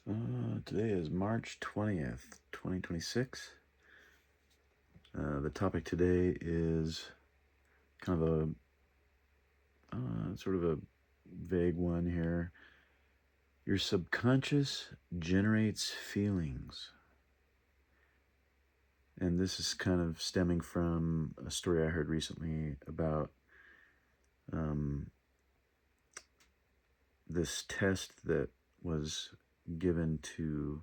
Today is March 20th, 2026. The topic today is kind of a sort of a vague one here. Your subconscious generates feelings. And this is kind of stemming from a story I heard recently about this test that was given to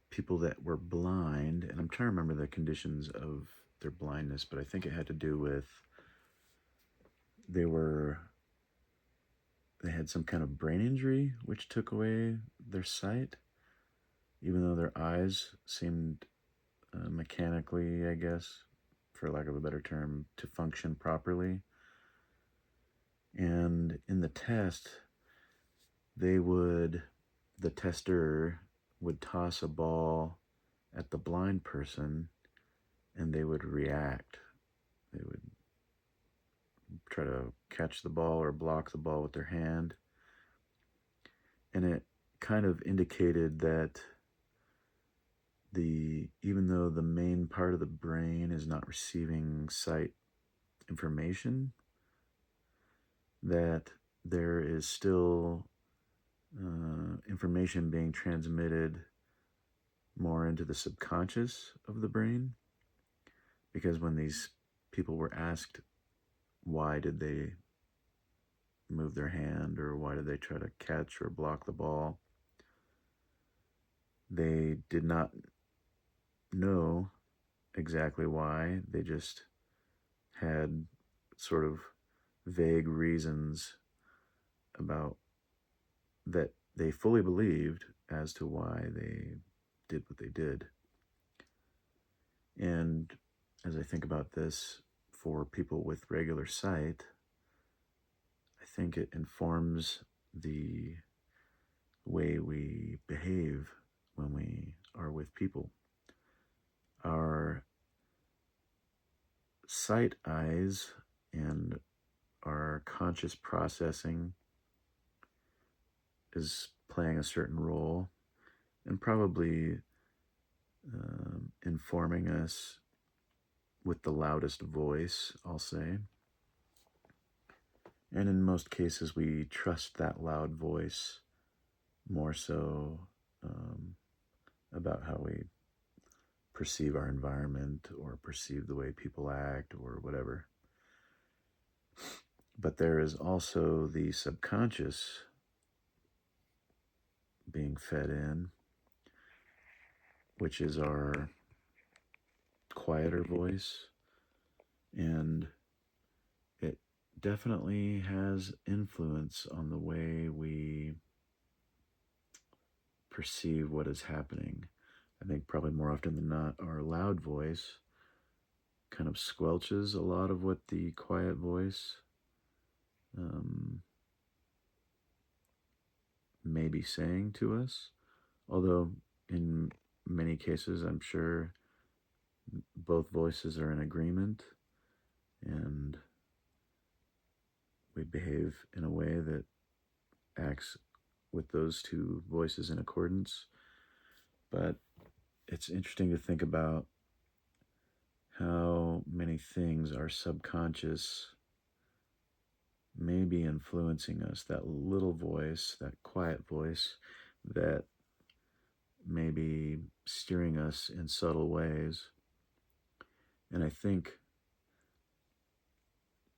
people that were blind, and I'm trying to remember the conditions of their blindness, but I think it had to do with they had some kind of brain injury which took away their sight, even though their eyes seemed mechanically, I guess, for lack of a better term, to function properly. And in the test, the tester would toss a ball at the blind person and they would react. They would try to catch the ball or block the ball with their hand. And it kind of indicated that even though the main part of the brain is not receiving sight information, that there is still information being transmitted more into the subconscious of the brain. Because when these people were asked why did they move their hand or why did they try to catch or block the ball, they did not know exactly why. They just had sort of vague reasons about that they fully believed as to why they did what they did. And as I think about this for people with regular sight, I think it informs the way we behave when we are with people. Our sight eyes and our conscious processing is playing a certain role and probably informing us with the loudest voice, I'll say. And in most cases, we trust that loud voice more so about how we perceive our environment or perceive the way people act or whatever. But there is also the subconscious being fed in, which is our quieter voice, and it definitely has influence on the way we perceive what is happening. I think probably more often than not, our loud voice kind of squelches a lot of what the quiet voice may be saying to us. Although in many cases, I'm sure both voices are in agreement and we behave in a way that acts with those two voices in accordance. But it's interesting to think about how many things our subconscious may be influencing us. That little voice, that quiet voice that may be steering us in subtle ways. And I think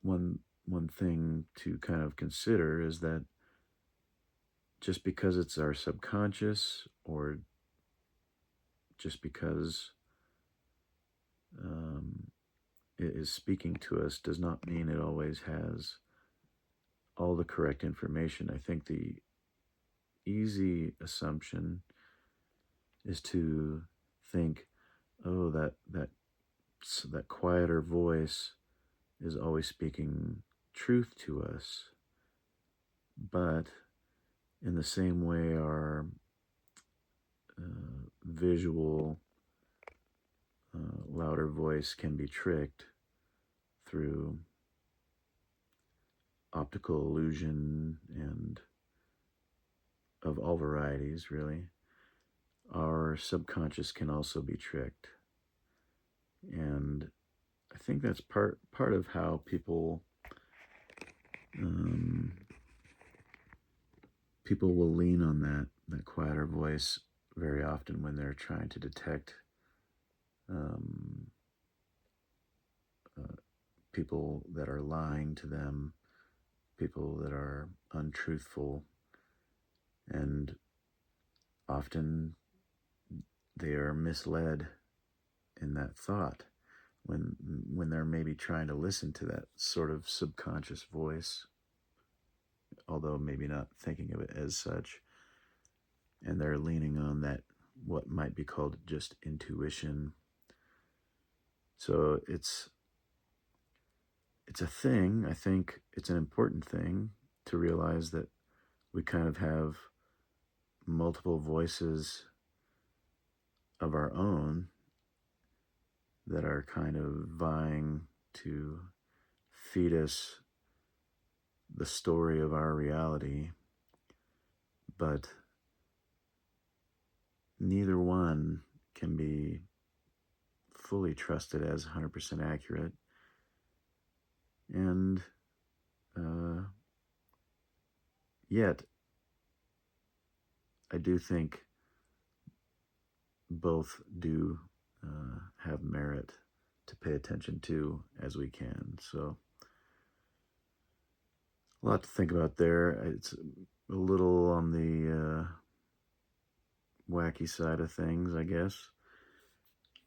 one thing to kind of consider is that just because it's our subconscious or just because it is speaking to us does not mean it always has all the correct information. I think the easy assumption is to think, oh, that quieter voice is always speaking truth to us. But in the same way, our visual, louder voice can be tricked through optical illusion and of all varieties, really, our subconscious can also be tricked. And I think that's part of how um, people will lean on that quieter voice very often when they're trying to detect um, uh, people that are lying to them, people that are untruthful, and often they are misled in that thought when they're maybe trying to listen to that sort of subconscious voice, although maybe not thinking of it as such, and they're leaning on that what might be called just intuition. So it's a thing. I think it's an important thing to realize that we kind of have multiple voices of our own that are kind of vying to feed us the story of our reality, but neither one can be fully trusted as 100% accurate. And yet, I do think both do have merit to pay attention to as we can. So, a lot to think about there. It's a little on the wacky side of things, I guess,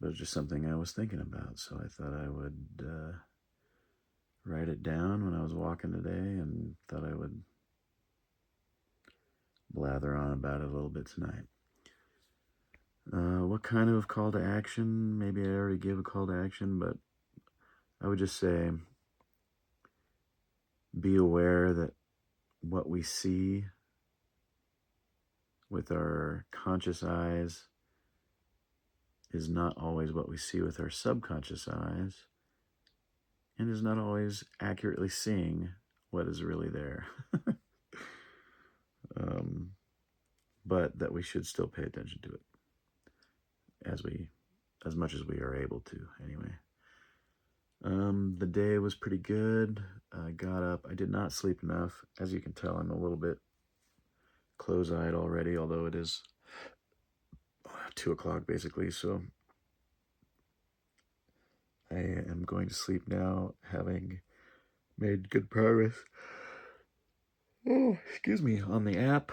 but it's just something I was thinking about. So I thought I would write it down when I was walking today, and thought I would blather on about it a little bit tonight. What kind of call to action? Maybe I already gave a call to action, but I would just say be aware that what we see with our conscious eyes is not always what we see with our subconscious eyes, and is not always accurately seeing what is really there. But that we should still pay attention to it as much as we are able to, anyway. The day was pretty good. I got up. I did not sleep enough. As you can tell, I'm a little bit close-eyed already, although it is 2 o'clock basically. So I am going to sleep now, having made good progress. Oh, excuse me, on the app.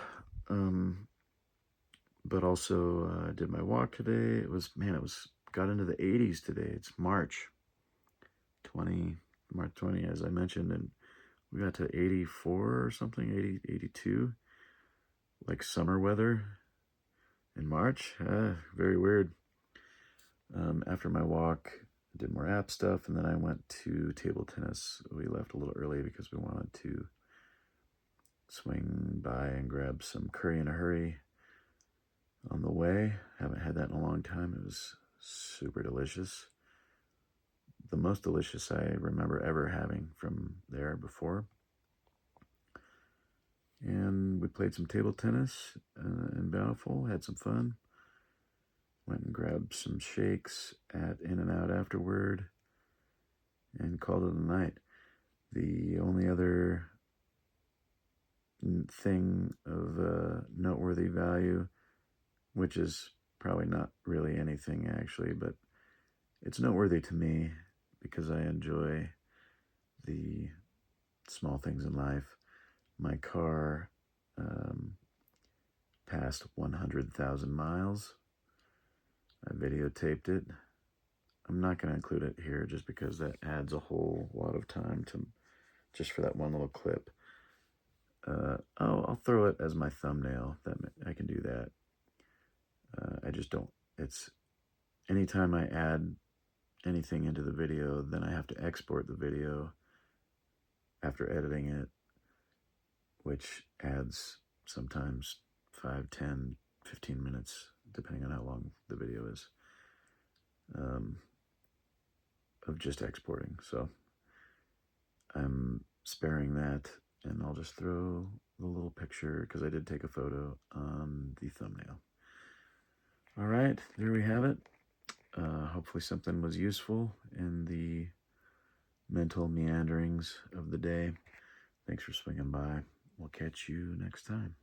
But also did my walk today. It was got into the 80s today. It's March 20, as I mentioned, and we got to 84 or something, 80, 82, like summer weather in March. Very weird. After my walk, I did more app stuff, and then I went to table tennis. We left a little early because we wanted to swing by and grab some curry in a hurry on the way. Haven't had that in a long time. It was super delicious. The most delicious I remember ever having from there before. And we played some table tennis in Bountiful, had some fun. Went and grabbed some shakes at In-N-Out afterward and called it a night. The only other thing of noteworthy value, which is probably not really anything actually, but it's noteworthy to me because I enjoy the small things in life. My car passed 100,000 miles. I videotaped it. I'm not going to include it here just because that adds a whole lot of time to just for that one little clip. I'll throw it as my thumbnail. That I can do that. I just don't. It's anytime I add anything into the video, then I have to export the video after editing it, which adds sometimes 5, 10, 15 minutes, depending on how long the video is, of just exporting. So I'm sparing that And I'll just throw the little picture, because I did take a photo, on the thumbnail. All right, there we have it. Hopefully something was useful in the mental meanderings of the day. Thanks for swinging by. We'll catch you next time.